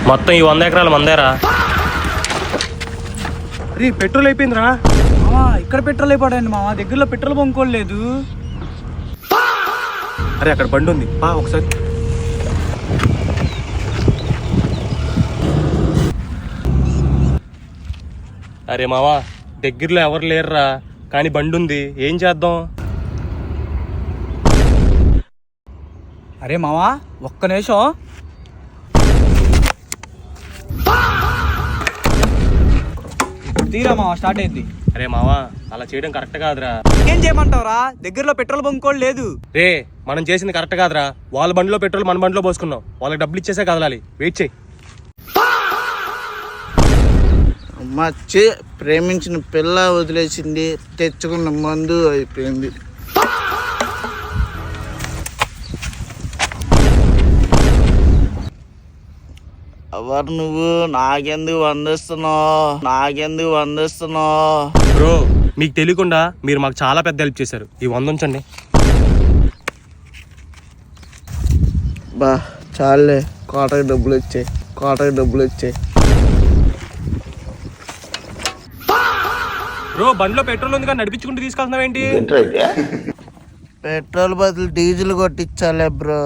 మొత్తం ఈ 100 ఎకరాలు మందేరా. రీ పెట్రోల్ అయిపోయిందిరా. ఇక్కడ పెట్రోల్ అయిపోయాడండి మామ, దగ్గరలో పెట్రోల్ బంకోలేదు. అరే అక్కడ బండి ఉంది, బా ఒకసారి. అరే మావా, దగ్గరలో ఎవరు లేరురా, కానీ బండి ఉంది, ఏం చేద్దాం? అరే మామా ఒక్క నిమిషం. తీరా మావా, స్టార్ట్ అయింది. అరే మావా, అలా చేయడం కరెక్ట్ కాదురా. ఏం చేయమంటావురా, దగ్గరలో పెట్రోల్ బంకోలు లేదు. రే, మనం చేసింది కరెక్ట్ కాదురా. వాళ్ళ బండిలో పెట్రోల్ మన బండిలో పోసుకున్నాం, వాళ్ళకి డబ్బులు ఇచ్చేసే కదలాలి. వెయిట్ చేయి. మచ్చి ప్రేమించిన పిల్ల వదిలేసింది, తెచ్చుకున్న మందు అయిపోయింది. ఎవరు నువ్వు? నాకెందుకు వందిస్తున్నావు? బ్రో, మీకు తెలియకుండా మీరు మాకు చాలా పెద్ద హెల్ప్ చేశారు. ఈ 100 ఉంచండి. బా చాలే, కోటకి డబ్బులు వచ్చాయి. బ్రో, బండిలో పెట్రోల్ ఉంది కానీ నడిపించుకుంటూ తీసుకెళ్తున్నావు ఏంటి? పెట్రోల్ బదులు డీజిల్ కొట్టించాలే బ్రో.